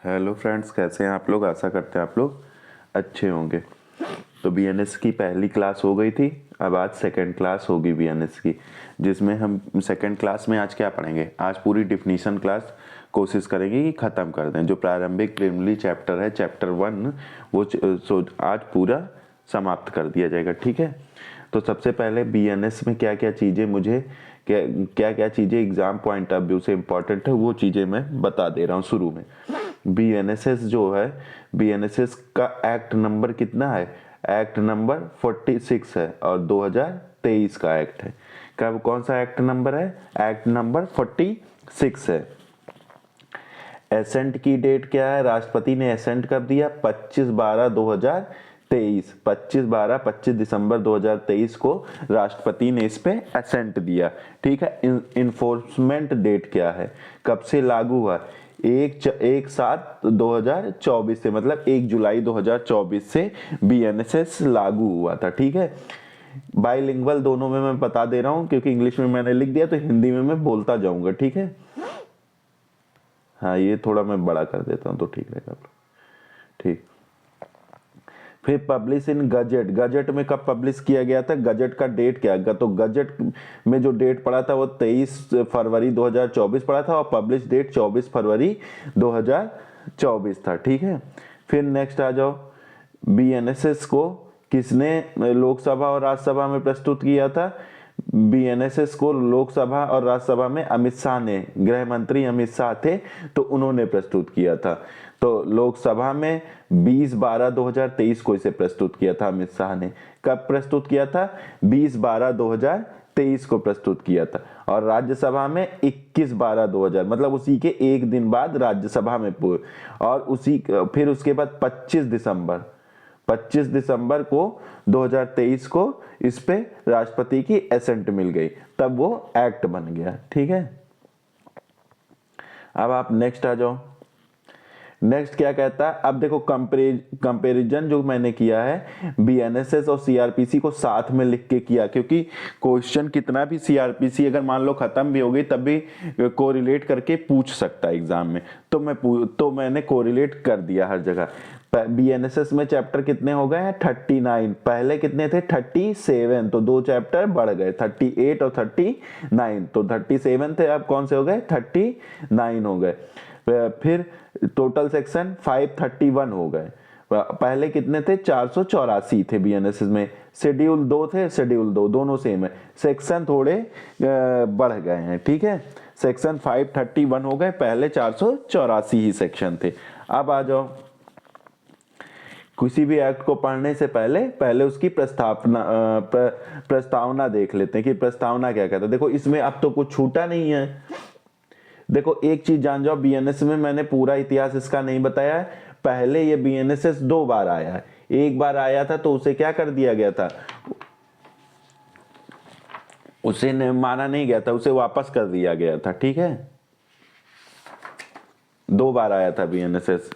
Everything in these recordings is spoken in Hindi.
हेलो फ्रेंड्स, कैसे हैं आप लोग। आशा करते हैं आप लोग अच्छे होंगे। तो बीएनएस की पहली क्लास हो गई थी, अब आज सेकंड क्लास होगी बीएनएस की, जिसमें हम सेकंड क्लास में आज क्या पढ़ेंगे। आज पूरी डिफिनीशन क्लास कोशिश करेंगे कि ख़त्म कर दें। जो प्रारंभिक प्रिलिमिनरी चैप्टर है, चैप्टर 1, वो आज पूरा समाप्त कर दिया जाएगा। ठीक है। तो सबसे पहले बीएनएस में क्या क्या चीज़ें मुझे क्या क्या चीज़ें एग्जाम पॉइंट ऑफ व्यू से इम्पोर्टेंट है, वो चीज़ें मैं बता दे रहा हूँ शुरू में। बीएनएसएस जो है, बीएनएसएस का एक्ट नंबर कितना है? एक्ट नंबर 46 है और 2023 का एक्ट है। कब कौन सा एक्ट नंबर है? एक्ट नंबर 46 है। एसेंट की डेट क्या है? राष्ट्रपति ने एसेंट कब दिया? 25/12/2023। 25 दिसंबर 2023 को राष्ट्रपति ने इस पे एसेंट दिया। ठीक है। इन्फोर्समेंट डेट क्या है? कब से लागू हुआ? 1/7/2024 से, मतलब 1 जुलाई 2024 से बीएनएसएस लागू हुआ था। ठीक है। बाइलिंगुअल दोनों में मैं बता दे रहा हूं, क्योंकि इंग्लिश में मैंने लिख दिया तो हिंदी में मैं बोलता जाऊंगा। ठीक है। हाँ, ये थोड़ा मैं बड़ा कर देता हूँ तो ठीक रहेगा। ठीक। फिर पब्लिश इन गजट। गजट में कब पब्लिश किया गया था? गजट का डेट क्या है? तो गजट में जो डेट पड़ा था वो 23 फरवरी 2024 पड़ा था और पब्लिश डेट 24 फरवरी 2024 था। ठीक है। फिर नेक्स्ट आ जाओ, बीएनएसएस को किसने लोकसभा और राज्यसभा में प्रस्तुत किया था? बीएनएसएस को लोकसभा और राज्यसभा में अमित शाह ने, गृह मंत्री अमित शाह थे, तो उन्होंने प्रस्तुत किया था। तो लोकसभा में 20/12/2023 को इसे प्रस्तुत किया था अमित शाह ने। कब प्रस्तुत किया था? 20/12/2023 को प्रस्तुत किया था। और राज्यसभा में 21/12/2000, मतलब उसी के एक दिन बाद राज्यसभा में और फिर उसके बाद 25 दिसंबर को 2023 को इस पे राष्ट्रपति की एसेंट मिल गई, तब वो एक्ट बन गया। ठीक है। अब आप नेक्स्ट आ जाओ। नेक्स्ट क्या कहता है? अब देखो, कंपैरिजन जो मैंने किया है बीएनएसएस और सीआरपीसी को साथ में लिख के किया, क्योंकि क्वेश्चन कितना भी सीआरपीसी अगर मान लो खत्म भी हो गई तब भी कोरिलेट करके पूछ सकता है एग्जाम में। तो मैंने कोरिलेट कर दिया हर जगह। बीएनएसएस में चैप्टर कितने हो गए हैं? 39। पहले कितने थे? 37। तो 2 चैप्टर बढ़ गए, 38 और 39। तो 37 थे, अब कौन से हो गए? 39 हो गए। फिर टोटल सेक्शन 531 हो गए। पहले कितने थे? 484 थे बीएनएसएस में। शेड्यूल 2 थे, शेड्यूल 2 दोनों सेम है, सेक्शन थोड़े बढ़ गए हैं। ठीक है। सेक्शन 531 हो गए, पहले 484 ही सेक्शन थे। अब आ जाओ, किसी भी एक्ट को पढ़ने से पहले उसकी प्रस्तावना देख लेते हैं कि प्रस्तावना क्या कहता है। देखो, इसमें अब तो कुछ छूटा नहीं है। देखो, एक चीज जान जाओ, बीएनएस में मैंने पूरा इतिहास इसका नहीं बताया है। पहले ये बीएनएसएस 2 बार आया है। एक बार आया था तो उसे क्या कर दिया गया था? उसे माना नहीं गया था, उसे वापस कर दिया गया था। ठीक है। 2 बार आया था बीएनएसएस।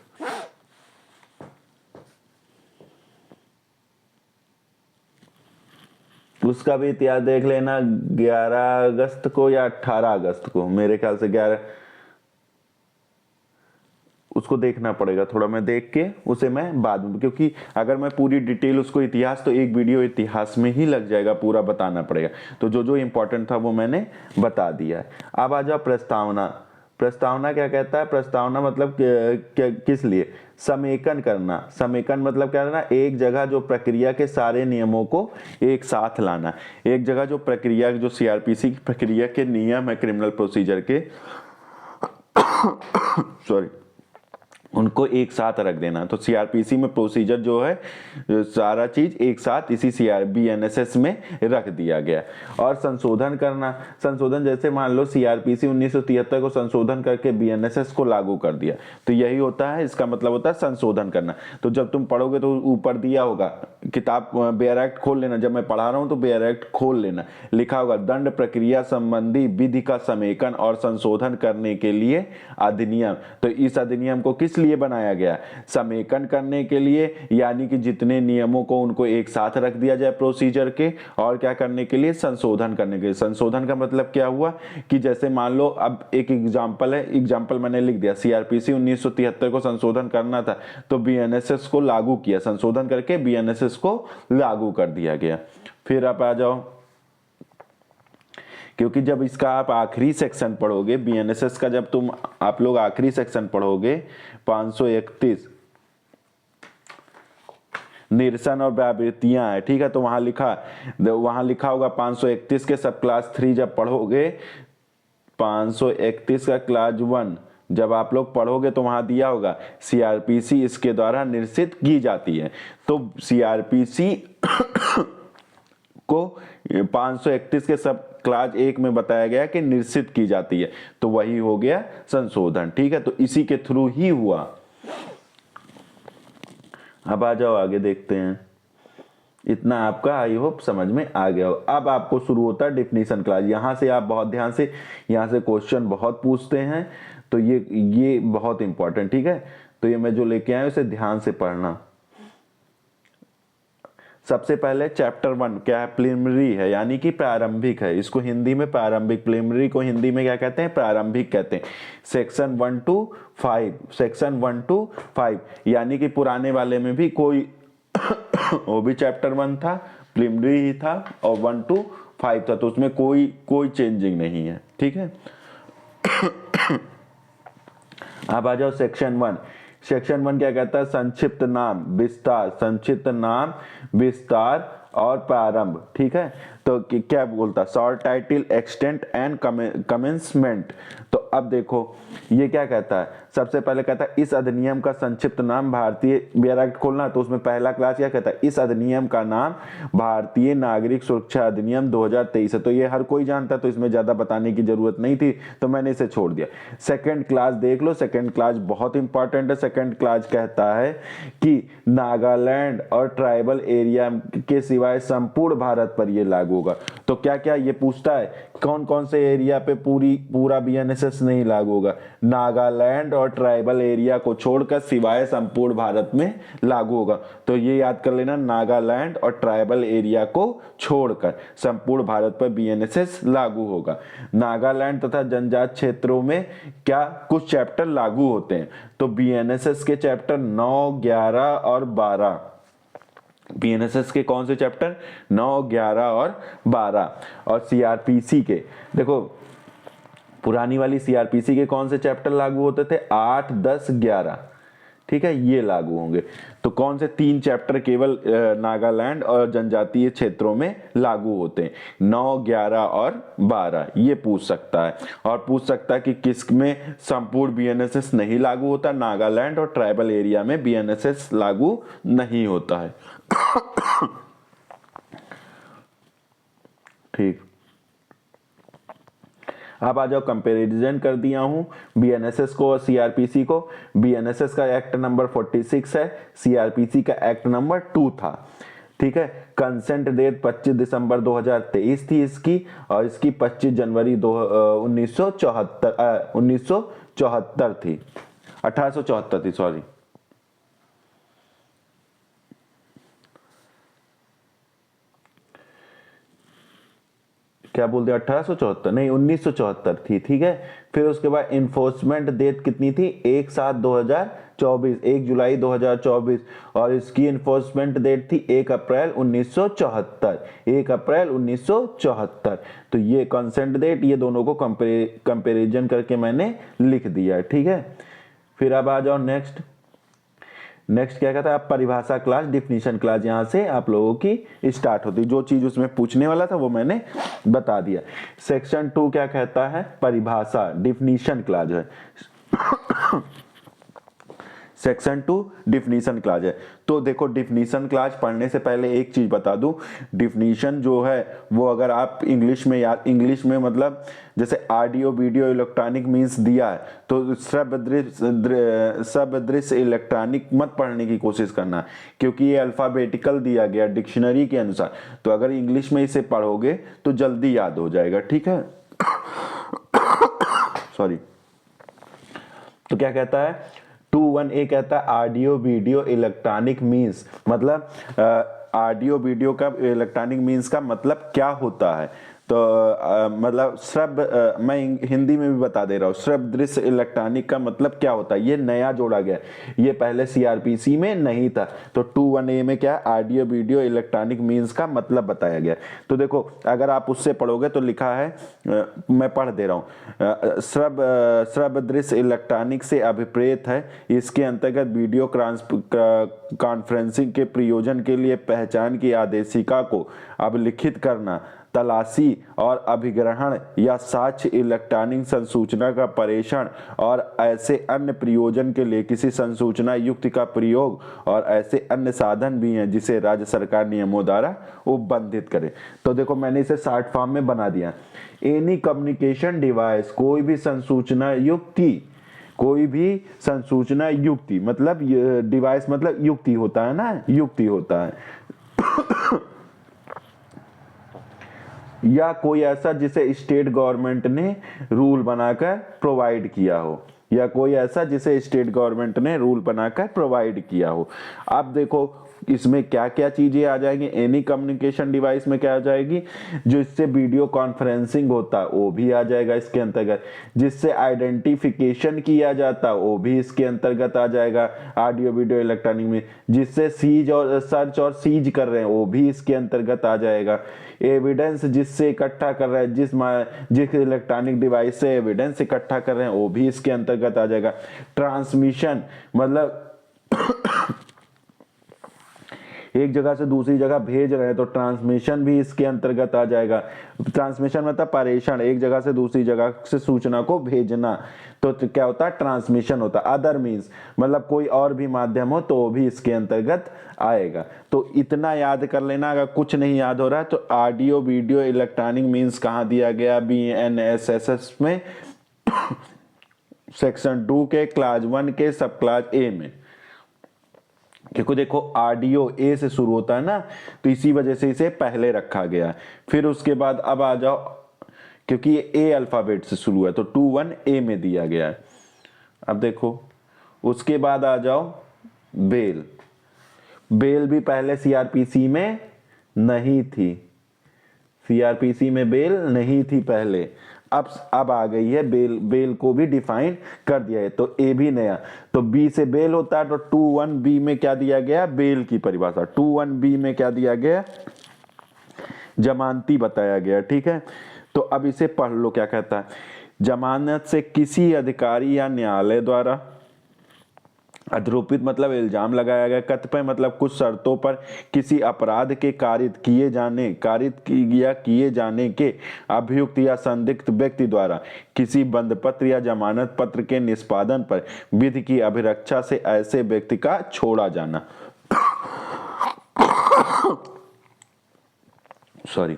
उसका भी इतिहास देख लेना, 11 अगस्त को या 18 अगस्त को, मेरे ख्याल से 11। उसको देखना पड़ेगा थोड़ा, मैं देख के उसे मैं बाद में, क्योंकि अगर मैं पूरी डिटेल उसको इतिहास, तो एक वीडियो इतिहास में ही लग जाएगा, पूरा बताना पड़ेगा। तो जो जो इंपॉर्टेंट था वो मैंने बता दिया है। अब आ जाओ प्रस्तावना। प्रस्तावना क्या कहता है? प्रस्तावना मतलब किस लिए? समेकन करना। समेकन मतलब क्या करना? एक जगह जो प्रक्रिया के सारे नियमों को एक साथ लाना। एक जगह जो प्रक्रिया, जो सीआरपीसी की प्रक्रिया के नियम है क्रिमिनल प्रोसीजर के सॉरी, उनको एक साथ रख देना। तो सीआरपीसी में प्रोसीजर जो है, सारा चीज एक साथ इसी बीएनएसएस में रख दिया गया। और संशोधन करना। संशोधन जैसे मान लो सीआरपीसी 1973 को संशोधन करके बीएनएसएस को लागू कर दिया, तो यही होता है, इसका मतलब होता है संशोधन करना। तो जब तुम पढ़ोगे तो ऊपर दिया होगा, किताब बेयर एक्ट खोल लेना, जब मैं पढ़ा रहा हूं तो बेयर एक्ट खोल लेना, लिखा होगा दंड प्रक्रिया संबंधी विधि का समेकन और संशोधन करने के लिए अधिनियम। तो इस अधिनियम को किस लिए लिए बनाया गया? समेकन करने के लिए, यानी कि जितने नियमों को उनको एक साथ रख दिया जाए प्रोसीजर के, और क्या करने के लिए? संशोधन करने के लिए। संशोधन का मतलब क्या हुआ कि जैसे मान लो अब एक एग्जांपल है, एग्जांपल मैंने लिख दिया, सीआरपीसी 1973 को संशोधन करना था तो बीएनएसएस को लागू किया, संशोधन करके बीएनएसएस को लागू कर दिया गया। फिर आप आ जाओ, क्योंकि जब इसका आप आखिरी सेक्शन पढ़ोगे बीएनएसएस का, जब आप लोग आखिरी सेक्शन पढ़ोगे 531 निरसन और व्यावृत्तियां है, ठीक है, तो वहां लिखा होगा 531 के सब क्लास 3 जब पढ़ोगे, 531 का क्लास 1 जब आप लोग पढ़ोगे तो वहां दिया होगा सीआरपीसी इसके द्वारा निश्चित की जाती है। तो सीआरपीसी को 531 के सब क्लास 1 में बताया गया कि निश्चित की जाती है, तो वही हो गया संशोधन, ठीक है, तो इसी के थ्रू ही हुआ। अब आ जाओ आगे देखते हैं। इतना आपका आई होप समझ में आ गया हो। अब आपको शुरू होता है डिफिनीशन क्लास। यहां से आप बहुत ध्यान से, यहां से क्वेश्चन बहुत पूछते हैं, तो ये बहुत इंपॉर्टेंट, ठीक है, तो ये मैं जो लेके आया उसे ध्यान से पढ़ना। सबसे पहले चैप्टर 1 क्या है? प्रिलिमिनरी है, यानी कि प्रारंभिक है, इसको हिंदी में प्रारंभिक, प्रिलिमिनरी को हिंदी में क्या कहते हैं? प्रारंभिक कहते हैं। सेक्शन 1 to 5, सेक्शन 1 to 5, यानी कि पुराने वाले में भी कोई वो भी चैप्टर 1 था, प्रिलिमिनरी ही था, और 1 to 5 था, तो उसमें कोई चेंजिंग नहीं है, ठीक है। अब आ जाओ सेक्शन 1। सेक्शन 1 क्या कहता है? संक्षिप्त नाम, विस्तार, संक्षिप्त नाम, विस्तार और प्रारंभ, ठीक है, तो क्या बोलता? Short title, extent and commencement. तो अब देखो ये क्या कहता है? सबसे पहले कहता है इस अधिनियम का संक्षिप्त नाम भारतीय बियर एक्ट खोलना, तो उसमें पहला क्लास क्या कहता है? इस अधिनियम का नाम भारतीय नागरिक सुरक्षा अधिनियम 2023 है, तो ये हर कोई जानता, तो इसमें ज्यादा बताने की जरूरत नहीं थी, तो मैंने इसे छोड़ दिया। सेकंड क्लास देख लो, सेकंड क्लास बहुत इंपॉर्टेंट है। सेकंड क्लास कहता है कि नागालैंड और ट्राइबल एरिया के सिवाय संपूर्ण भारत पर यह लागू होगा। तो क्या क्या ये पूछता है? कौन कौन से एरिया पे पूरा बीएनएसएस नहीं लागू होगा? नागालैंड और ट्राइबल एरिया को छोड़कर सिवाय संपूर्ण भारत में लागू होगा। तो ये याद कर लेना, नागालैंड और ट्राइबल एरिया को छोड़कर संपूर्ण भारत पर बीएनएसएस लागू होगा। नागालैंड तथा जनजाति क्षेत्रों में क्या कुछ चैप्टर लागू होते हैं? तो बीएनएसएस के चैप्टर 9, 11 और 12, बीएनएसएस के कौन से चैप्टर? 9, 11 और 12। और सीआरपीसी के देखो, पुरानी वाली सीआरपीसी के कौन से चैप्टर लागू होते थे? 8, 10, 11, ठीक है, ये लागू होंगे। तो कौन से 3 चैप्टर केवल नागालैंड और जनजातीय क्षेत्रों में लागू होते हैं? 9, 11 और 12, ये पूछ सकता है। और पूछ सकता है कि किस में संपूर्ण बीएनएसएस नहीं लागू होता? नागालैंड और ट्राइबल एरिया में बीएनएसएस लागू नहीं होता है। ठीक, अब आ जाओ, कंपैरिजन कर दिया हूं बीएनएसएस को और सीआरपीसी को। बीएनएसएस का एक्ट नंबर 46 है, सीआरपीसी का एक्ट नंबर 2 था, ठीक है। कंसेंट डेट 25 दिसंबर 2023 थी इसकी, और इसकी 25 जनवरी 1974 थी, 1874 थी, सॉरी। क्या बोलते हैं? 1874 नहीं, 1974 थी, ठीक है। फिर उसके बाद इन्फोर्समेंट डेट कितनी थी? 1/7/2024, 1 जुलाई 2024, और इसकी इन्फोर्समेंट डेट थी 1 अप्रैल 1974, 1 अप्रैल 1974। तो ये कंसेंट डेट, ये दोनों को कंपैरिजन करके मैंने लिख दिया, ठीक है। फिर अब आ जाओ नेक्स्ट क्या कहता है? आप परिभाषा क्लास, डिफिनीशन क्लास, यहां से आप लोगों की स्टार्ट होती। जो चीज उसमें पूछने वाला था वो मैंने बता दिया। सेक्शन 2 क्या कहता है? परिभाषा, डिफिनीशन क्लास है। सेक्शन 2 डिफिनीशन क्लास है। तो देखो, डिफिनीशन क्लास पढ़ने से पहले एक चीज बता दूं, डिफिनीशन जो है वो अगर आप इंग्लिश में मतलब जैसे ऑडियो, वीडियो, इलेक्ट्रॉनिक मींस दिया है, तो सदृश इलेक्ट्रॉनिक मत पढ़ने की कोशिश करना, क्योंकि ये अल्फाबेटिकल दिया गया डिक्शनरी के अनुसार। तो अगर इंग्लिश में इसे पढ़ोगे तो जल्दी याद हो जाएगा, ठीक है। सॉरी। तो क्या कहता है? 21A कहता है ऑडियो वीडियो इलेक्ट्रॉनिक मीन्स, मतलब ऑडियो वीडियो का इलेक्ट्रॉनिक मीन्स का मतलब क्या होता है। तो मतलब श्रव्य, मैं हिंदी में भी बता दे रहा हूँ, श्रव्य दृश्य इलेक्ट्रॉनिक का मतलब क्या होता है, ये नया जोड़ा गया, ये पहले सीआरपीसी में नहीं था। तो 21A में क्या ऑडियो वीडियो इलेक्ट्रॉनिक मीन्स का मतलब बताया गया। तो देखो अगर आप उससे पढ़ोगे तो लिखा है, मैं पढ़ दे रहा हूँ, श्रव्य दृश्य इलेक्ट्रॉनिक से अभिप्रेत है, इसके अंतर्गत वीडियो कॉन्फ्रेंसिंग के प्रयोजन के लिए पहचान की आदेशिका को अभिलिखित करना, तलाशी और अभिग्रहण या साक्ष्य, इलेक्ट्रॉनिक संसूचना का प्रेषण और ऐसे अन्य प्रयोजन के लिए किसी संसूचना युक्ति का प्रयोग, और ऐसे अन्य साधन भी हैं जिसे राज्य सरकार नियमों द्वारा उपबंधित करे। तो देखो मैंने इसे शॉर्ट फॉर्म में बना दिया, एनी कम्युनिकेशन डिवाइस, कोई भी संसूचना युक्ति, कोई भी संसूचना युक्ति मतलब डिवाइस मतलब युक्ति होता है ना, युक्ति होता है या कोई ऐसा जिसे स्टेट गवर्नमेंट ने रूल बनाकर प्रोवाइड किया हो, या कोई ऐसा जिसे स्टेट गवर्नमेंट ने रूल बनाकर प्रोवाइड किया हो। अब देखो इसमें क्या क्या चीजें आ जाएंगी, एनी कम्युनिकेशन डिवाइस में क्या आ जाएगी, जो इससे वीडियो कॉन्फ्रेंसिंग होता है वो भी आ जाएगा इसके अंतर्गत, जिससे आइडेंटिफिकेशन किया जाता है वो भी इसके अंतर्गत आ जाएगा ऑडियो वीडियो इलेक्ट्रॉनिक में, जिससे सीज और सर्च और सीज कर रहे हैं वो भी इसके अंतर्गत आ जाएगा, एविडेंस जिससे इकट्ठा कर रहे हैं, जिस इलेक्ट्रॉनिक डिवाइस से एविडेंस इकट्ठा कर रहे हैं वो भी इसके अंतर्गत आ जाएगा, ट्रांसमिशन मतलब एक जगह से दूसरी जगह भेज रहे हैं तो ट्रांसमिशन भी इसके अंतर्गत आ जाएगा, ट्रांसमिशन मतलब प्रेषण, एक जगह से दूसरी जगह से सूचना को भेजना, तो क्या होता है ट्रांसमिशन होता है। अदर मीन्स मतलब कोई और भी माध्यम हो तो वो भी इसके अंतर्गत आएगा। तो इतना याद कर लेना, अगर कुछ नहीं याद हो रहा है तो ऑडियो वीडियो इलेक्ट्रॉनिक मीन्स कहाँ दिया गया, BNSS में सेक्शन 2 के क्लास 1 के सब क्लास A में, क्योंकि देखो ऑडियो ए से शुरू होता है ना, तो इसी वजह से इसे पहले रखा गया। फिर उसके बाद अब आ जाओ, क्योंकि ये ए अल्फाबेट से शुरू है तो 21A में दिया गया है। अब देखो उसके बाद आ जाओ बेल, बेल भी पहले सीआरपीसी में नहीं थी, सीआरपीसी में बेल नहीं थी पहले, अब आ गई है बेल, बेल को भी डिफाइन कर दिया है। तो ए भी नया, तो बी से बेल होता है, तो 21B में क्या दिया गया, बेल की परिभाषा। 21B में क्या दिया गया, जमानती बताया गया, ठीक है। तो अब इसे पढ़ लो क्या कहता है, जमानत से किसी अधिकारी या न्यायालय द्वारा आरोपित मतलब इल्जाम लगाया गया, कतिपय मतलब कुछ शर्तों पर किसी अपराध के कारित किए जाने के अभियुक्त या संदिग्ध व्यक्ति द्वारा किसी बंद पत्र या जमानत पत्र के निष्पादन पर विधि की अभिरक्षा से ऐसे व्यक्ति का छोड़ा जाना। सॉरी,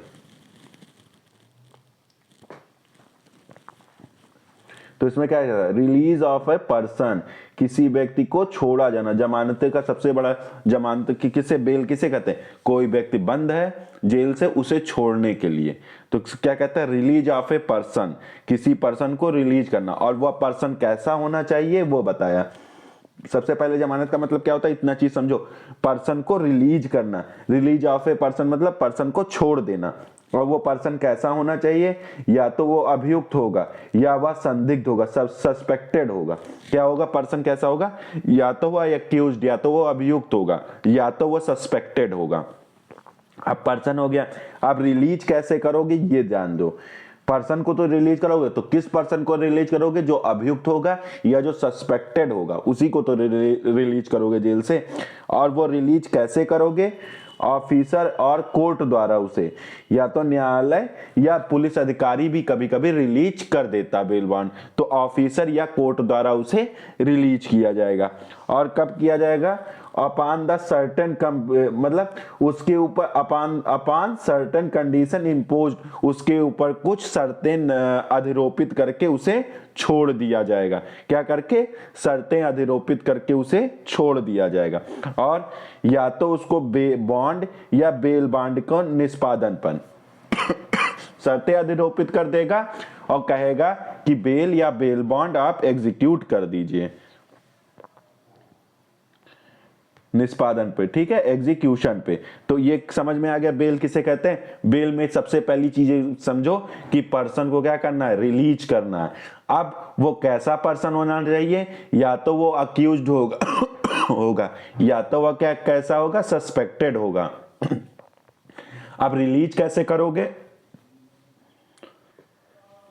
तो इसमें क्या है, रिलीज ऑफ ए पर्सन, किसी व्यक्ति को छोड़ा जाना। जमानत का सबसे बड़ा, जमानत की किसे, बेल किसे कहते हैं, कोई व्यक्ति बंद है जेल से उसे छोड़ने के लिए, तो क्या कहता है, रिलीज ऑफ ए पर्सन, किसी पर्सन को रिलीज करना, और वह पर्सन कैसा होना चाहिए वो बताया। सबसे पहले जमानत का मतलब क्या होता है, इतना चीज समझो, पर्सन को रिलीज करना, रिलीज ऑफ ए पर्सन मतलब पर्सन को छोड़ देना, और वो पर्सन कैसा होना चाहिए, या तो वो अभियुक्त होगा या वह संदिग्ध होगा, सस्पेक्टेड होगा। क्या होगा, पर्सन कैसा होगा, या तो वह एक्यूज्ड, या तो वो अभियुक्त होगा, या तो वो सस्पेक्टेड होगा। अब पर्सन हो गया, अब रिलीज कैसे करोगे ये जान दो। पर्सन को तो रिलीज करोगे, तो किस पर्सन को रिलीज करोगे, जो अभियुक्त होगा या जो सस्पेक्टेड होगा उसी को तो रिलीज करोगे जेल से। और वो रिलीज कैसे करोगे, ऑफिसर और कोर्ट द्वारा उसे, या तो न्यायालय या पुलिस अधिकारी भी कभी कभी रिलीज कर देता बेल बॉन्ड, तो ऑफिसर या कोर्ट द्वारा उसे रिलीज किया जाएगा। और कब किया जाएगा, अपॉन द सर्टेन, मतलब उसके ऊपर अपॉन सर्टेन कंडीशन इम्पोज्ड, उसके ऊपर कुछ शर्तें अधिरोपित करके उसे छोड़ दिया जाएगा। क्या करके, शर्तें अधिरोपित करके उसे छोड़ दिया जाएगा। और या तो उसको बॉन्ड या बेल बॉन्ड को निष्पादन पर शर्तें अधिरोपित कर देगा और कहेगा कि बेल या बेल बॉन्ड आप एग्जीक्यूट कर दीजिए। निष्पादन पे, ठीक है, एग्जीक्यूशन पे। तो ये समझ में आ गया बेल किसे कहते हैं। बेल में सबसे पहली चीजें समझो कि पर्सन को क्या करना है, रिलीज करना है। अब वो कैसा पर्सन होना चाहिए, या तो वो अक्यूज्ड होगा होगा, या तो वह क्या कैसा होगा, सस्पेक्टेड होगा। अब रिलीज कैसे करोगे,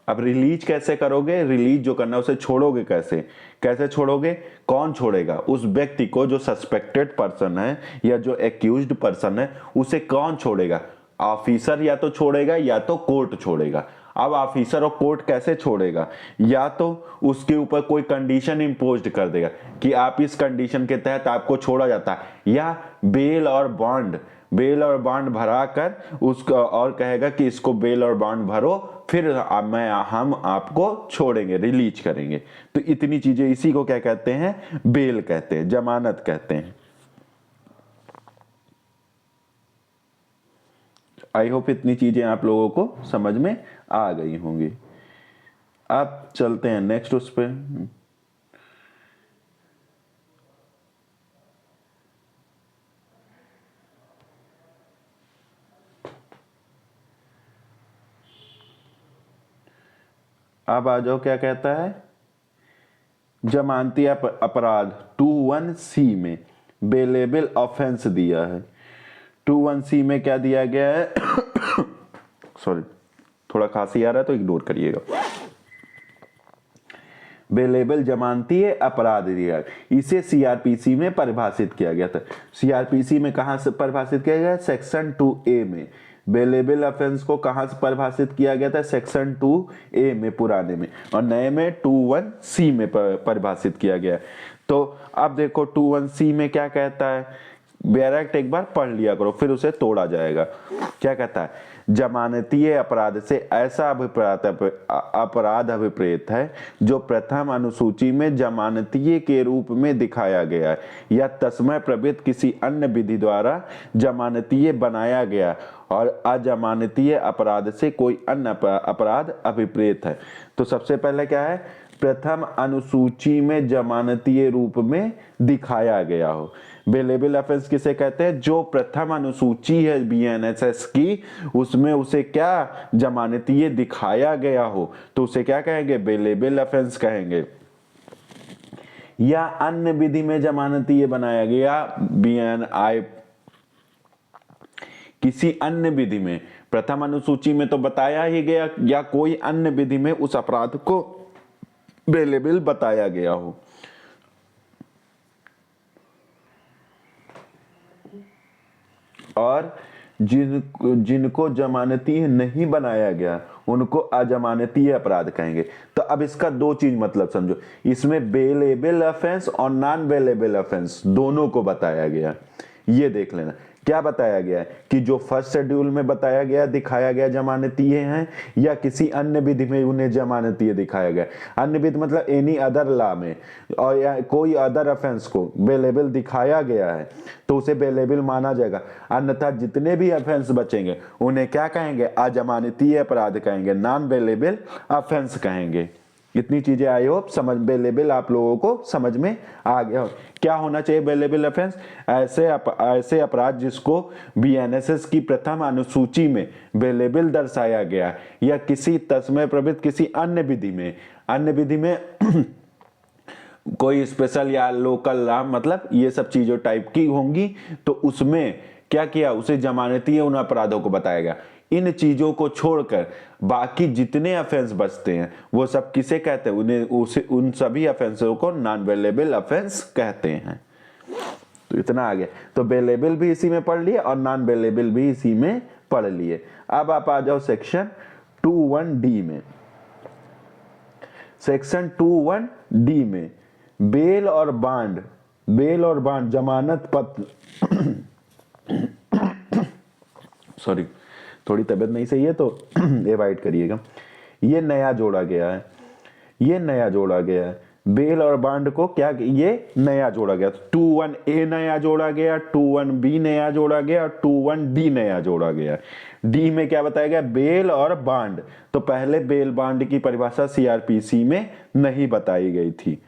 अब रिलीज कैसे करोगे, रिलीज जो करना है उसे छोड़ोगे कैसे, कैसे छोड़ोगे, कौन छोड़ेगा, उस व्यक्ति को जो सस्पेक्टेड पर्सन है या जो एक्यूज्ड पर्सन है उसे कौन छोड़ेगा, ऑफिसर या तो छोड़ेगा या तो कोर्ट छोड़ेगा। अब ऑफिसर और कोर्ट कैसे छोड़ेगा, या तो उसके ऊपर कोई कंडीशन इंपोज्ड कर देगा कि आप इस कंडीशन के तहत आपको छोड़ा जाता है, या बेल और बॉन्ड, बेल और बॉन्ड भरा कर उसका और कहेगा कि इसको बेल और बॉन्ड भरो, फिर हम आपको छोड़ेंगे, रिलीज करेंगे। तो इतनी चीजें, इसी को क्या कहते हैं, बेल कहते हैं, जमानत कहते हैं। आई होप इतनी चीजें आप लोगों को समझ में आ गई होंगी। अब चलते हैं नेक्स्ट उस पे। अब आ जाओ, क्या कहता है, जमानती अपराध 21C में बेलेबल ऑफेंस दिया है। 21C में क्या दिया गया है सॉरी, थोड़ा खांसी आ रहा है तो इग्नोर करिएगा। बेलेबल जमानती अपराध दिया, इसे सीआरपीसी में परिभाषित किया गया था। सीआरपीसी में कहां से परिभाषित किया गया, सेक्शन 2A में। बेलेबल ऑफेंस को कहां से परिभाषित किया गया था, सेक्शन 2A में पुराने में, और नए में 21C में परिभाषित किया गया। तो अब देखो 21C में क्या कहता है, बैरक्ट एक बार पढ़ लिया करो फिर उसे तोड़ा जाएगा। क्या कहता है, जमानतीय अपराध से ऐसा अपराध अभिप्रेत है जो प्रथम अनुसूची में जमानतीय के रूप में दिखाया गया है या तस्मय प्रवृत्त किसी अन्य विधि द्वारा जमानतीय बनाया गया और अजमानतीय अपराध से कोई अन्य अपराध अभिप्रेत है। तो सबसे पहले क्या है, प्रथम अनुसूची में जमानतीय रूप में दिखाया गया हो। बेलेबल ऑफेंस किसे कहते हैं, जो प्रथम अनुसूची है बीएनएसएस की, उसमें उसे क्या जमानतीय दिखाया गया हो, तो उसे क्या कहेंगे, बेलेबल ऑफेंस कहेंगे। या अन्य विधि में जमानतीय बनाया गया, बीएनआई किसी अन्य विधि में, प्रथम अनुसूची में तो बताया ही गया, या कोई अन्य विधि में उस अपराध को बेलेबल बताया गया हो। और जिनको जमानती नहीं बनाया गया उनको अजमानतीय अपराध कहेंगे। तो अब इसका दो चीज मतलब समझो, इसमें बेलेबल ऑफेंस और नॉन बेलेबल ऑफेंस दोनों को बताया गया। ये देख लेना क्या बताया गया है कि जो फर्स्ट शेड्यूल में बताया गया दिखाया गया जमानतीय हैं, या किसी अन्य विधि में उन्हें जमानतीय दिखाया गया। अन्य विधि मतलब एनी अदर लॉ में, और या कोई अदर ऑफेंस को बेलेबल दिखाया गया है तो उसे बेलेबल माना जाएगा। अन्यथा जितने भी ऑफेंस बचेंगे उन्हें क्या कहेंगे, अजमानतीय अपराध कहेंगे, नॉन बेलेबल ऑफेंस कहेंगे। इतनी चीजें आई होप समझ, बेलेबल आप लोगों को समझ में आ गया। क्या होना चाहिए बेलेबल ऑफेंस, ऐसे अपराध जिसको बीएनएसएस की प्रथम अनुसूची में बेलेबल दर्शाया गया या किसी तस्मय प्रवृत्त किसी अन्य विधि में, अन्य विधि में कोई स्पेशल या लोकल लॉ, मतलब ये सब चीजों टाइप की होंगी, तो उसमें क्या किया, उसे जमानतीय उन अपराधों को बताया गया। इन चीजों को छोड़कर बाकी जितने ऑफेंस बचते हैं वो सब किसे कहते हैं, उन सभी ऑफेंसों को नॉन बेलेबल ऑफेंस कहते हैं। तो इतना आ गया। तो बेलेबल भी इसी में पढ़ लिए और नॉन बेलेबल भी इसी में पढ़ लिए। अब आप आ जाओ सेक्शन 21D में। सेक्शन 21D में बेल और बांड, बेल और बांड जमानत पत्र सॉरी, थोड़ी तबीयत नहीं सही है तो एवॉइड करिएगा। ये नया जोड़ा गया है, ये नया जोड़ा गया है। बेल और बांड को क्या, ये नया जोड़ा गया। 21A नया जोड़ा गया, 21B नया जोड़ा गया और 21D नया जोड़ा गया। डी में क्या बताया गया, बेल और बांड। तो पहले बेल बांड की परिभाषा सीआरपीसी में नहीं बताई गई थी।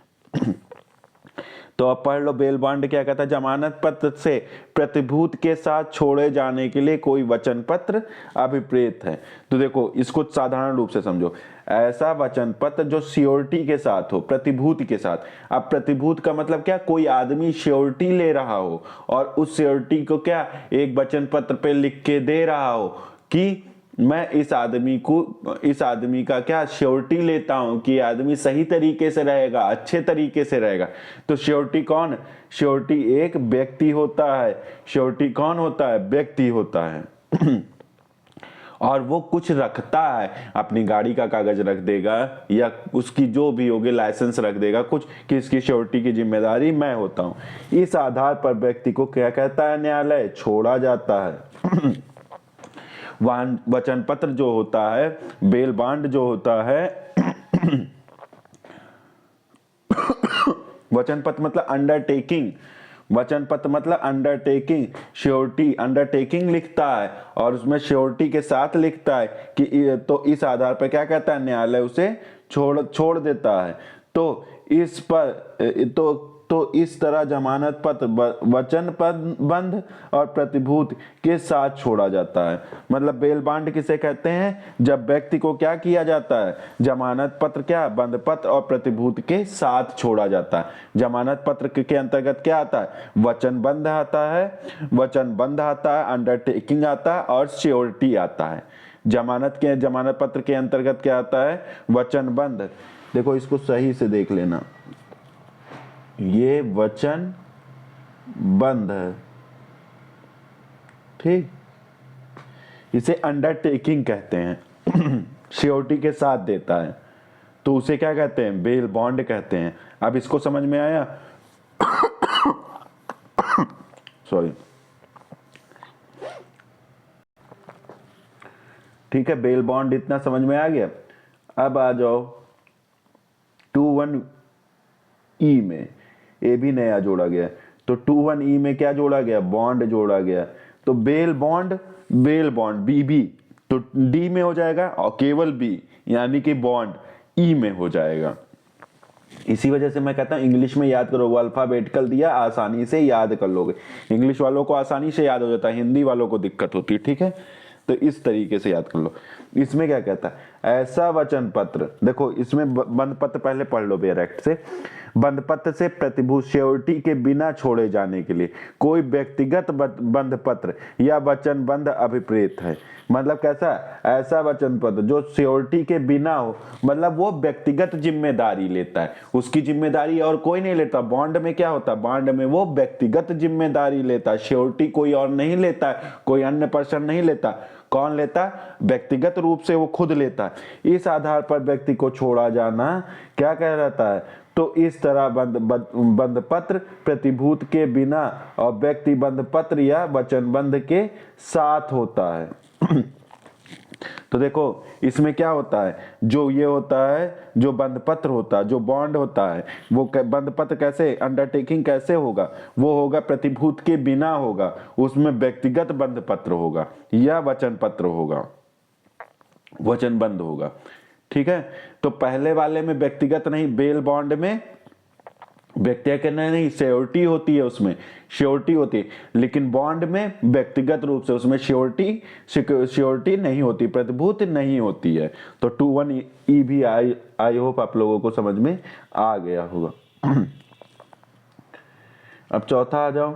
तो अब पढ़ लो, बेल बॉन्ड क्या कहता है, जमानत पत्र से प्रतिभूत के साथ छोड़े जाने के लिए कोई वचन पत्र अभिप्रेत है। तो देखो इसको साधारण रूप से समझो, ऐसा वचन पत्र जो श्योरिटी के साथ हो, प्रतिभूति के साथ। अब प्रतिभूत का मतलब क्या, कोई आदमी श्योरिटी ले रहा हो और उस श्योरिटी को क्या एक वचन पत्र पे लिख के दे रहा हो कि मैं इस आदमी का क्या श्योरिटी लेता हूं कि आदमी सही तरीके से रहेगा, अच्छे तरीके से रहेगा। तो श्योरिटी कौन, श्योरिटी एक व्यक्ति होता है। श्योरिटी कौन होता है, व्यक्ति होता है। और वो कुछ रखता है, अपनी गाड़ी का कागज रख देगा या उसकी जो भी होगी लाइसेंस रख देगा कुछ, कि इसकी श्योरिटी की जिम्मेदारी मैं होता हूं। इस आधार पर व्यक्ति को क्या कहता है, न्यायालय, छोड़ा जाता है। वचन पत्र जो होता है, बेल बॉन्ड जो होता है, वचन पत्र मतलब अंडरटेकिंग, वचन पत्र मतलब अंडरटेकिंग, श्योरिटी, अंडरटेकिंग लिखता है और उसमें श्योरिटी के साथ लिखता है कि तो इस आधार पर क्या कहता है, न्यायालय उसे छोड़ देता है। तो इस पर तो इस तरह जमानत पत्र वचन बंध और प्रतिभूत के साथ छोड़ा जाता है। मतलब बेल बॉन्ड किसे कहते हैं, जब व्यक्ति को क्या किया जाता है, जमानत पत्र क्या, बंध पत्र और प्रतिभूत के साथ छोड़ा जाता है। जमानत पत्र के अंतर्गत क्या आता है, वचन बंध आता है, अंडरटेकिंग आता है और श्योरिटी आता है। जमानत पत्र के अंतर्गत क्या आता है, वचन बंध। देखो इसको सही से देख लेना, ये वचन बंध है, ठीक, इसे अंडरटेकिंग कहते हैं। श्योरिटी के साथ देता है तो उसे क्या कहते हैं, बेल बॉन्ड कहते हैं। अब इसको समझ में आया? सॉरी, ठीक है, बेल बॉन्ड इतना समझ में आ गया। अब आ जाओ 21E में, ए भी नया जोड़ा गया। तो 21E में क्या जोड़ा गया, बॉन्ड जोड़ा गया। तो बेल बॉन्ड बीबी तो डी में हो जाएगा और केवल बी यानी कि बॉन्ड ई में हो जाएगा। इसी वजह से मैं कहता हूं इंग्लिश में याद करो, वो अल्फाबेटिकल दिया, आसानी से याद कर लोगे। इंग्लिश वालों को आसानी से याद हो जाता है, हिंदी वालों को दिक्कत होती है, ठीक है। तो इस तरीके से याद कर लो। इसमें क्या कहता है, ऐसा वचन पत्र, देखो इसमें बंध पत्र पहले पढ़ लो डायरेक्ट से। बंध पत्र से प्रतिभूत श्योरिटी के बिना छोड़े जाने के लिए कोई व्यक्तिगत बंध पत्र या वचन बंध अभिप्रेत है। मतलब कैसा, ऐसा वचन पत्र जो श्योरिटी के बिना हो, मतलब वो व्यक्तिगत जिम्मेदारी लेता है, उसकी जिम्मेदारी और कोई नहीं लेता। बॉन्ड में क्या होता है, बॉन्ड में वो व्यक्तिगत जिम्मेदारी लेता है, श्योरिटी कोई और नहीं लेता है, कोई अन्य पर्सन नहीं लेता। कौन लेता, व्यक्तिगत रूप से वो खुद लेता है। इस आधार पर व्यक्ति को छोड़ा जाना क्या कह रहता है, तो इस तरह बंध पत्र प्रतिभूत के बिना और व्यक्ति बंध पत्र या वचन बंध के साथ होता है। तो देखो इसमें क्या होता है, जो ये होता है, जो बंध पत्र होता है, जो बॉन्ड होता है, वो बंध पत्र कैसे, अंडरटेकिंग कैसे होगा, वो होगा प्रतिभूत के बिना होगा, उसमें व्यक्तिगत बंध पत्र होगा या वचन पत्र होगा, वचन बंध होगा, ठीक है। तो पहले वाले में व्यक्तिगत नहीं, बेल बॉन्ड में व्यक्तिगत नहीं, श्योरिटी होती है, उसमें श्योरिटी होती है, लेकिन बॉन्ड में व्यक्तिगत रूप से उसमें श्योरिटी नहीं होती, प्रतिभूत नहीं होती है। तो 21E भी आई होप आप लोगों को समझ में आ गया होगा। अब चौथा आ जाओ,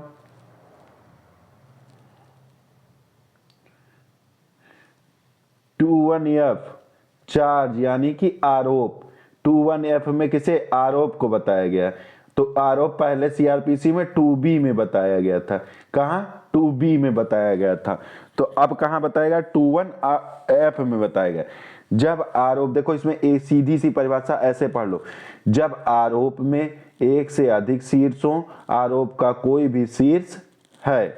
टू 1F चार्ज यानी कि आरोप। 21F में किसे, आरोप को बताया गया। तो आरोप पहले सीआरपीसी में 2B में बताया गया था। कहां, 2B में बताया गया था। तो अब कहां बताएगा, 21F में बताया गया। जब आरोप, देखो इसमें एक सीधी सी परिभाषा ऐसे पढ़ लो, जब आरोप में एक से अधिक शीर्ष हो, आरोप का कोई भी शीर्ष है,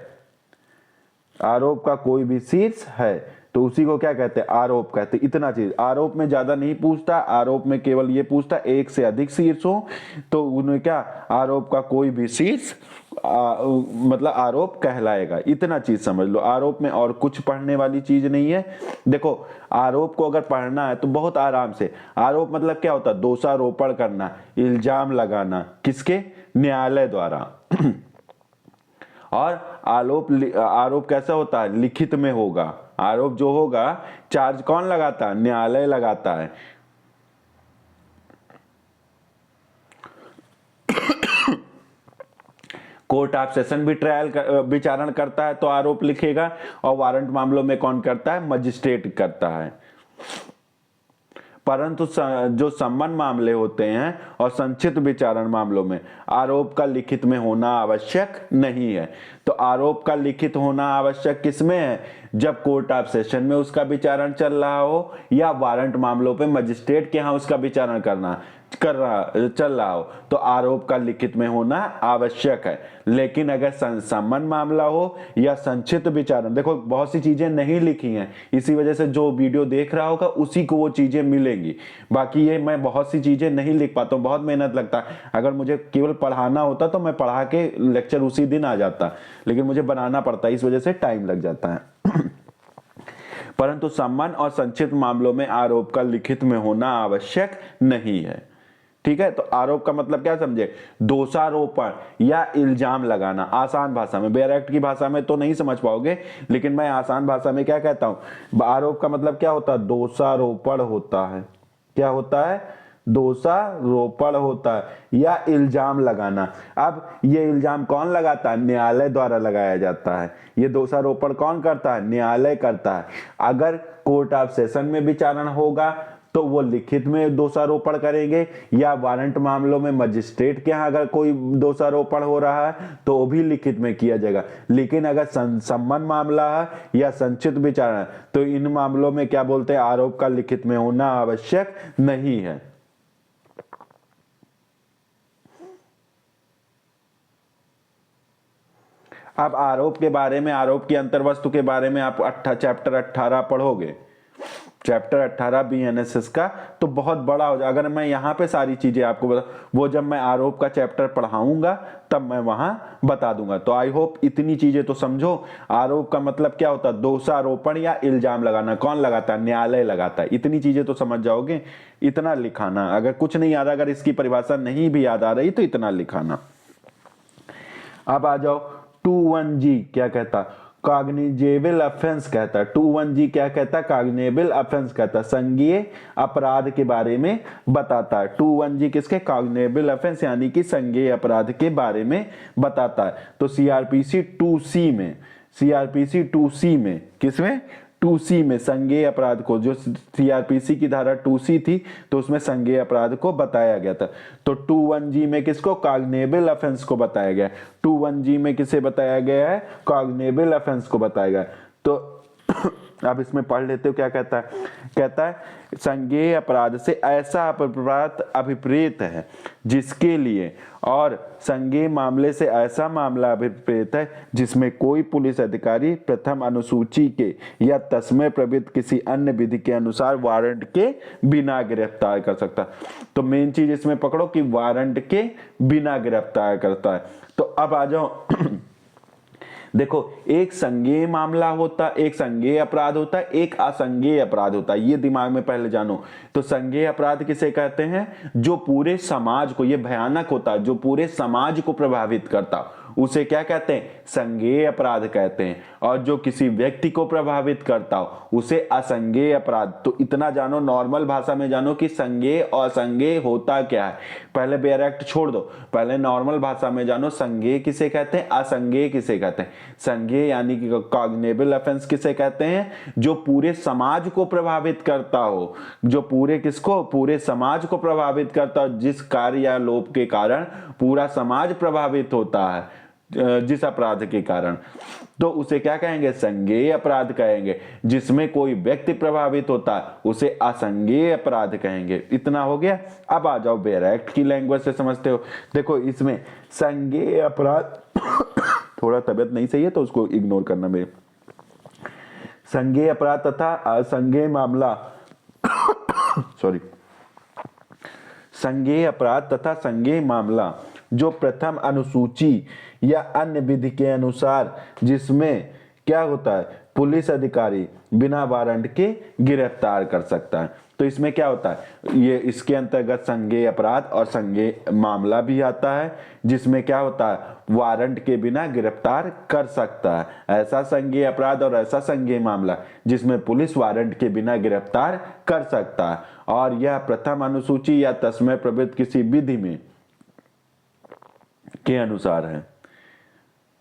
आरोप का कोई भी शीर्ष है, तो उसी को क्या कहते हैं, आरोप कहते हैं। इतना चीज, आरोप में ज्यादा नहीं पूछता, आरोप में केवल ये पूछता एक से अधिक शीर्ष हो तो उन्हें क्या, आरोप का कोई भी शीर्ष मतलब आरोप कहलाएगा। इतना चीज समझ लो, आरोप में और कुछ पढ़ने वाली चीज नहीं है। देखो आरोप को अगर पढ़ना है तो बहुत आराम से, आरोप मतलब क्या होता है, दोषारोपण करना, इल्जाम लगाना, किसके, न्यायालय द्वारा। और आरोप कैसा होता है, लिखित में होगा। आरोप जो होगा, चार्ज कौन लगाता है, न्यायालय लगाता है। कोर्ट ऑफ सेशन भी ट्रायल विचारण करता है तो आरोप लिखेगा, और वारंट मामलों में कौन करता है, मजिस्ट्रेट करता है। परंतु जो सम्मन मामले होते हैं और संक्षिप्त विचारण मामलों में आरोप का लिखित में होना आवश्यक नहीं है। तो आरोप का लिखित होना आवश्यक किसमें है, जब कोर्ट ऑफ सेशन में उसका विचारण चल रहा हो या वारंट मामलों पे मजिस्ट्रेट के यहाँ उसका विचारण चल रहा हो, तो आरोप का लिखित में होना आवश्यक है। लेकिन अगर सम्मन मामला हो या संक्षिप्त विचारण, देखो बहुत सी चीजें नहीं लिखी हैं, इसी वजह से जो वीडियो देख रहा होगा उसी को वो चीजें मिलेंगी। बाकी ये मैं बहुत सी चीजें नहीं लिख पाता हूँ, बहुत मेहनत लगता है। अगर मुझे केवल पढ़ाना होता तो मैं पढ़ा के लेक्चर उसी दिन आ जाता, लेकिन मुझे बनाना पड़ता है, इस वजह से टाइम लग जाता है। परंतु सम्मन और संक्षिप्त मामलों में आरोप का लिखित में होना आवश्यक नहीं है। ठीक है, तो आरोप का मतलब क्या समझे, दोषारोपण या इल्जाम लगाना। आसान भाषा में, बेयर एक्ट की भाषा में तो नहीं समझ पाओगे, लेकिन मैं आसान भाषा में क्या कहता हूं, आरोप का मतलब क्या होता है, दोषारोपण होता है। क्या होता है, दोषारोपण होता है या इल्जाम लगाना। अब ये इल्जाम कौन लगाता है, न्यायालय द्वारा लगाया जाता है। ये दोषारोपण कौन करता है, न्यायालय करता है। अगर कोर्ट ऑफ सेशन में विचारण होगा तो वो लिखित में दोषारोपण करेंगे, या वारंट मामलों में मजिस्ट्रेट के यहाँ अगर कोई दोषारोपण हो रहा है तो वो भी लिखित में किया जाएगा। लेकिन अगर सम्मन मामला है या संक्षिप्त विचारण है तो इन मामलों में क्या बोलते हैं, आरोप का लिखित में होना आवश्यक नहीं है। अब आरोप के बारे में, आरोप की अंतर्वस्तु के बारे में आप चैप्टर 18 पढ़ोगे, चैप्टर 18 बीएनएसएस का, तो बहुत बड़ा हो जाए। अगर मैं यहाँ पे सारी चीजें आपको बता, वो जब मैं आरोप का चैप्टर पढ़ाऊंगा तब मैं वहां बता दूंगा। तो आई होप इतनी चीजें तो समझो। आरोप का मतलब क्या होता है, दोषारोपण या इल्जाम लगाना। कौन लगाता है, न्यायालय लगाता है। इतनी चीजें तो समझ जाओगे, इतना लिखाना। अगर कुछ नहीं याद, अगर इसकी परिभाषा नहीं भी याद आ रही तो इतना लिखाना। अब आ जाओ 21G क्या कहता, कॉग्निजेबल ऑफेंस कहता है। 21G क्या कहता है, कॉग्निजेबल ऑफेंस कहता है, संज्ञेय अपराध के बारे में बताता है। 21G किसके, कॉग्निजेबल ऑफेंस यानी कि संज्ञेय अपराध के बारे में बताता है। तो सीआरपीसी 2C में, सीआरपीसी 2C में, किसमें, 2C में संज्ञेय अपराध को, जो सीआरपीसी की धारा 2C थी तो उसमें संज्ञेय अपराध को बताया गया था। तो 21G में किसको, कॉग्निजेबल ऑफेंस को बताया गया। 21G में किसे बताया गया है, कॉग्निजेबल ऑफेंस को बताया गया। तो अब इसमें पढ़ लेते हो क्या कहता है, कहता है संज्ञेय अपराध से ऐसा अपराध अभिप्रेत है जिसके लिए, और संज्ञेय मामले से ऐसा मामला अभिप्रेत है जिसमें कोई पुलिस अधिकारी प्रथम अनुसूची के या तस्मय प्रवृत्त किसी अन्य विधि के अनुसार वारंट के बिना गिरफ्तार कर सकता। तो मेन चीज इसमें पकड़ो कि वारंट के बिना गिरफ्तार करता है। तो अब आ जाओ देखो, एक संज्ञेय मामला होता, एक संज्ञेय अपराध होता है, एक असंज्ञेय अपराध होता है। ये दिमाग में पहले जानो। तो संज्ञेय अपराध किसे कहते हैं, जो पूरे समाज को, ये भयानक होता है, जो पूरे समाज को प्रभावित करता, उसे क्या कहते हैं, संज्ञेय अपराध कहते हैं। और जो किसी व्यक्ति को प्रभावित करता हो उसे असंज्ञेय अपराध। तो इतना जानो, नॉर्मल भाषा में जानो कि संज्ञेय और असंज्ञेय होता क्या है। पहले बेयर एक्ट छोड़ दो, पहले नॉर्मल भाषा में जानो संज्ञेय किसे कहते हैं, असंज्ञेय किसे कहते हैं। संज्ञेय यानी कि कॉग्निजेबल ऑफेंस किसे कहते हैं, जो पूरे समाज को प्रभावित करता हो, जो पूरे किसको, पूरे समाज को प्रभावित करता हो, जिस कार्य या लोप के कारण पूरा समाज प्रभावित होता है, जिस अपराध के कारण, तो उसे क्या कहेंगे, संज्ञेय अपराध कहेंगे। जिसमें कोई व्यक्ति प्रभावित होता है उसे असंज्ञेय अपराध कहेंगे। इतना हो गया। अब आ जाओ बेयर एक्ट की लैंग्वेज से समझते हो। देखो इसमें संज्ञेय अपराध थोड़ा तबीयत नहीं सही है तो उसको इग्नोर करना मेरे। संज्ञेय अपराध तथा असंज्ञेय मामला सॉरी संज्ञेय अपराध तथा संज्ञेय मामला जो प्रथम अनुसूची या अन्य विधि के अनुसार जिसमें क्या होता है पुलिस अधिकारी बिना वारंट के गिरफ्तार कर सकता है। तो इसमें क्या होता है, ये इसके अंतर्गत संज्ञेय अपराध और संज्ञेय मामला भी आता है जिसमें क्या होता है वारंट के बिना गिरफ्तार कर सकता है। ऐसा संज्ञेय अपराध और ऐसा संज्ञेय मामला जिसमें पुलिस वारंट के बिना गिरफ्तार कर सकता है और यह प्रथम अनुसूची या तस्मय प्रवृत्त किसी विधि में के अनुसार है।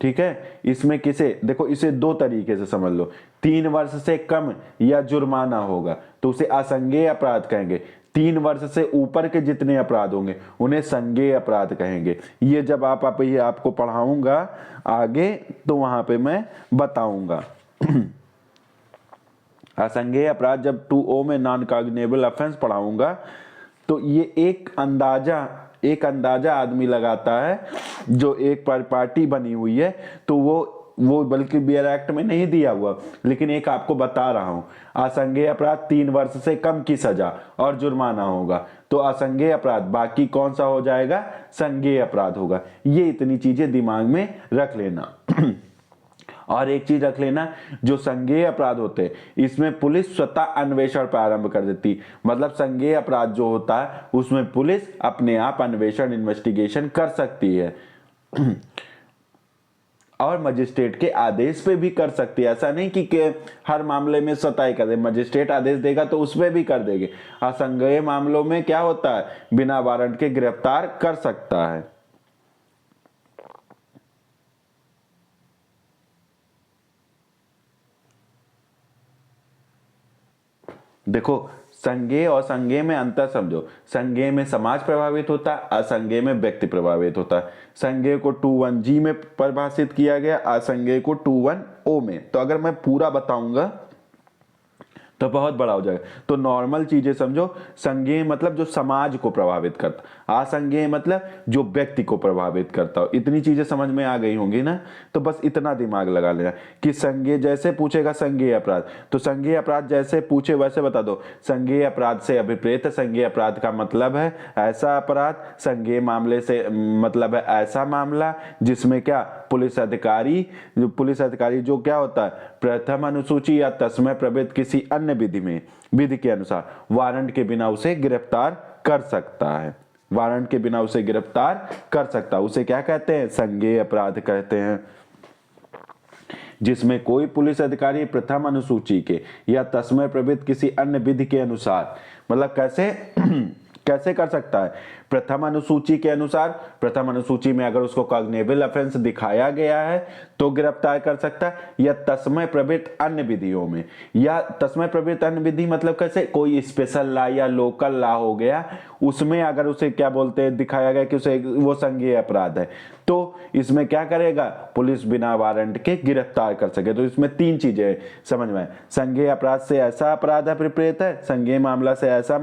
ठीक है, इसमें किसे देखो इसे दो तरीके से समझ लो, 3 वर्ष से कम या जुर्माना होगा तो उसे असंज्ञेय अपराध कहेंगे, 3 वर्ष से ऊपर के जितने अपराध होंगे उन्हें संज्ञेय अपराध कहेंगे। ये जब आप ये आपको पढ़ाऊंगा आगे तो वहां पे मैं बताऊंगा। असंज्ञेय अपराध जब 2O में नॉन कॉग्निजेबल ऑफेंस पढ़ाऊंगा तो ये एक अंदाजा आदमी लगाता है जो एक पार्टी बनी हुई है तो वो बल्कि बियर एक्ट में नहीं दिया हुआ लेकिन एक आपको बता रहा हूं, असंज्ञेय अपराध 3 वर्ष से कम की सजा और जुर्माना होगा तो असंज्ञेय अपराध, बाकी कौन सा हो जाएगा संज्ञेय अपराध होगा। ये इतनी चीजें दिमाग में रख लेना। और एक चीज रख लेना, जो संज्ञेय अपराध होते हैं इसमें पुलिस स्वतः अन्वेषण प्रारंभ कर देती, मतलब संज्ञेय अपराध जो होता है उसमें पुलिस अपने आप अन्वेषण इन्वेस्टिगेशन कर सकती है और मजिस्ट्रेट के आदेश पे भी कर सकती है। ऐसा नहीं कि हर मामले में स्वतः ही कर दे, मजिस्ट्रेट आदेश देगा तो उसमें भी कर देंगे। असंज्ञेय मामलों में क्या होता है बिना वारंट के गिरफ्तार कर सकता है। देखो संज्ञेय और संज्ञेय में अंतर समझो, संज्ञेय में समाज प्रभावित होता है, असंज्ञेय में व्यक्ति प्रभावित होता है। संज्ञेय को 21G में परिभाषित किया गया, असंज्ञेय को 21O में। तो अगर मैं पूरा बताऊंगा तो बहुत बड़ा हो जाएगा, तो नॉर्मल चीजें समझो। संज्ञेय मतलब जो समाज को प्रभावित करता, असंज्ञेय मतलब जो व्यक्ति को प्रभावित करता हो। इतनी चीजें समझ में आ गई होंगी ना, तो बस इतना दिमाग लगा लेना कि संज्ञेय जैसे पूछेगा संज्ञेय अपराध तो संज्ञेय अपराध जैसे पूछे वैसे बता दो। संज्ञेय अपराध से अभिप्रेत संज्ञेय अपराध का मतलब है ऐसा अपराध, संज्ञेय मामले से मतलब है ऐसा मामला जिसमें क्या पुलिस अधिकारी जो क्या होता है प्रथम अनुसूची या तस्मय प्रवृत्त किसी अन्य विधि के अनुसार वारंट के बिना उसे गिरफ्तार कर सकता है। वारंट के बिना उसे गिरफ्तार कर सकता है, उसे क्या कहते हैं संज्ञेय अपराध कहते हैं। जिसमें कोई पुलिस अधिकारी प्रथम अनुसूची के या तस्मय प्रवृत्त किसी अन्य विधि के अनुसार, मतलब कैसे कर सकता है प्रथम अनुसूची के अनुसार। प्रथम अनुसूची में अगर उसको कॉग्निजेबल ऑफेंस दिखाया गया है तो गिरफ्तार कर सकता है, या तस्मय प्रवृत्त अन्य विधियों में। या तस्मय प्रवृत्त अन्य विधि मतलब कैसे, कोई स्पेशल लॉ या लोकल लॉ हो गया उसमें अगर उसे क्या बोलते हैं दिखाया गया कि उसे वो संज्ञेय अपराध है तो इसमें क्या करेगा पुलिस बिना वारंट के गिरफ्तार कर सके। तो इसमें 3 चीजें समझ में, संज्ञेय अपराध से ऐसा अपराध अभिप्रेत है, संज्ञेय मामला से ऐसा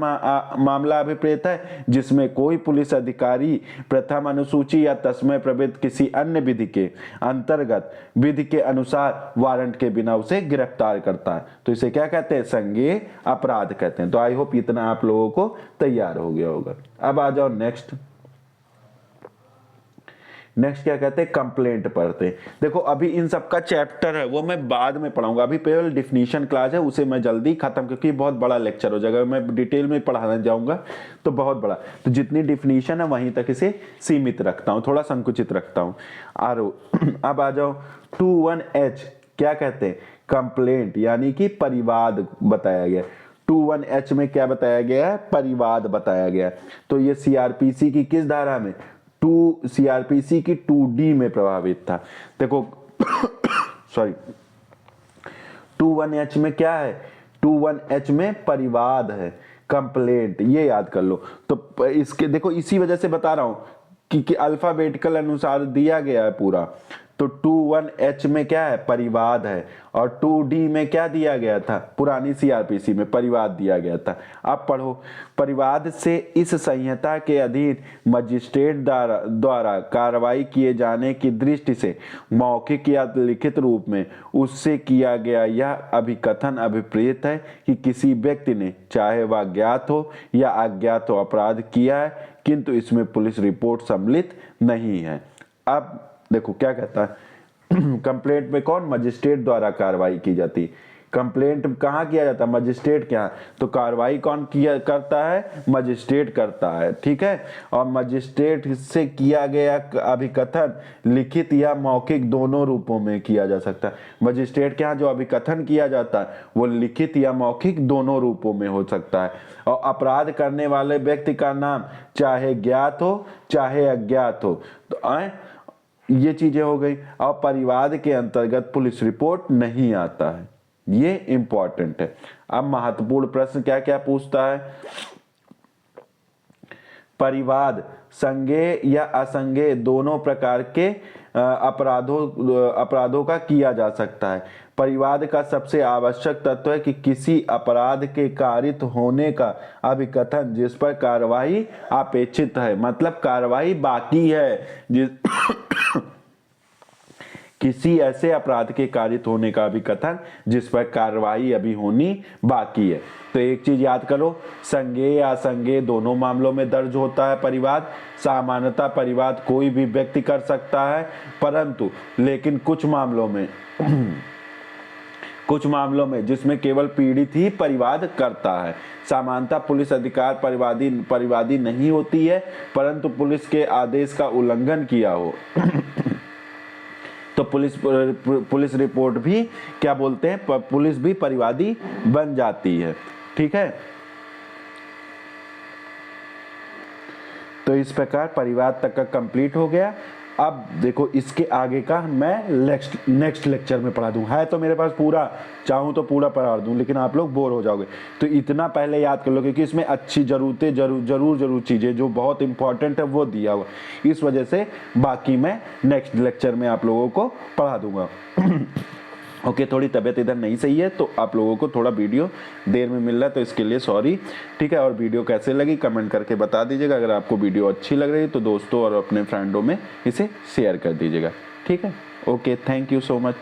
मामला अभिप्रेत है जिसमें कोई पुलिस अधिकारी प्रथम अनुसूची या तस्मय प्रवृत्त किसी अन्य विधि के अंतर्गत विधि के अनुसार वारंट के बिना उसे गिरफ्तार करता है। तो इसे क्या कहते हैं संज्ञेय अपराध कहते हैं। तो आई होप इतना आप लोगों को तैयार हो गया होगा। अब आ जाओ नेक्स्ट क्या कहते हैं कंप्लेंट पढ़ते हैं। देखो अभी इन सब का चैप्टर है वो मैं बाद में पढ़ाऊंगा, अभी केवल डिफिनीशन क्लास है उसे मैं जल्दी खत्म, क्योंकि बहुत बड़ा लेक्चर हो जाएगा, मैं डिटेल में पढ़ाने जाऊंगा तो बहुत बड़ा, तो जितनी डिफिनीशन है वहीं तक इसे सीमित रखता हूं, थोड़ा संकुचित रखता हूं। अब आ जाओ 21H क्या कहते हैं कंप्लेंट यानी कि परिवाद बताया गया। 21H में क्या बताया गया है परिवाद बताया गया। तो ये सीआरपीसी की किस धारा में सीआरपीसी की 2D में प्रभावित था। देखो सॉरी 21H में क्या है 21H में परिवाद है कंप्लेंट, ये याद कर लो। तो इसके देखो इसी वजह से बता रहा हूं कि अल्फाबेटिकल अनुसार दिया गया है पूरा, तो 21H में क्या है, परिवाद है, और 2D में क्या दिया गया था, पुरानी सीआरपीसी में परिवाद दिया गया था। अब पढ़ो, परिवाद से इस संहिता के अधीन मजिस्ट्रेट द्वारा कार्रवाई किए जाने की दृष्टि से मौखिक या लिखित रूप में उससे किया गया यह अभिकथन अभिप्रेत है कि किसी व्यक्ति ने, चाहे वह ज्ञात हो या अज्ञात हो, अपराध किया है, किंतु इसमें पुलिस रिपोर्ट सम्मिलित नहीं है। अब देखो क्या कहता है, कंप्लेंट में कौन, मजिस्ट्रेट द्वारा कार्रवाई की जाती। कंप्लेंट कहाँ किया जाता है, मजिस्ट्रेट के यहाँ, तो कार्रवाई कौन किया करता है, मजिस्ट्रेट करता है, ठीक है। और मजिस्ट्रेट से किया गया अभिकथन लिखित या मौखिक दोनों रूपों में किया जा सकता है। मजिस्ट्रेट के यहाँ जो अभिकथन किया जाता है वो लिखित या मौखिक दोनों रूपों में हो सकता है। और अपराध करने वाले व्यक्ति का नाम चाहे ज्ञात हो चाहे अज्ञात हो, तो ये चीजें हो गई। और परिवाद के अंतर्गत पुलिस रिपोर्ट नहीं आता है, ये इंपॉर्टेंट है। अब महत्वपूर्ण प्रश्न क्या क्या पूछता है, परिवाद संज्ञेय या असंज्ञेय दोनों प्रकार के अपराधों का किया जा सकता है। परिवाद का सबसे आवश्यक तत्व है कि किसी अपराध के कारित होने का अभिकथन जिस पर कार्रवाई अपेक्षित है, मतलब कार्रवाई बाकी है, जिस किसी ऐसे अपराध के कारित होने का भी कथन जिस पर कार्रवाई अभी होनी बाकी है। तो एक चीज याद करो, संज्ञेय या असंज्ञेय दोनों मामलों में दर्ज होता है परिवाद। सामान्यतः परिवाद कोई भी व्यक्ति कर सकता है, परंतु लेकिन कुछ मामलों में जिसमें केवल पीड़ित ही परिवाद करता है। सामान्यतः पुलिस अधिकार परिवादी नहीं होती है, परंतु पुलिस के आदेश का उल्लंघन किया हो तो पुलिस रिपोर्ट भी क्या बोलते हैं, पुलिस भी परिवादी बन जाती है, ठीक है। तो इस प्रकार परिवाद तक का कंप्लीट हो गया। अब देखो इसके आगे का मैं नेक्स्ट लेक्चर में पढ़ा दूं, है तो मेरे पास पूरा, चाहूं तो पूरा पढ़ा दूं, लेकिन आप लोग बोर हो जाओगे। तो इतना पहले याद कर लो, क्योंकि इसमें अच्छी जरूरतें जरूर चीजें जो बहुत इंपॉर्टेंट है वो दिया हुआ, इस वजह से बाकी मैं नेक्स्ट लेक्चर में आप लोगों को पढ़ा दूंगा। ओके, थोड़ी तबीयत इधर नहीं सही है तो आप लोगों को थोड़ा वीडियो देर में मिल रहा है, तो इसके लिए सॉरी, ठीक है। और वीडियो कैसे लगी कमेंट करके बता दीजिएगा। अगर आपको वीडियो अच्छी लग रही है तो दोस्तों और अपने फ्रेंडों में इसे शेयर कर दीजिएगा, ठीक है। Okay, thank you so much.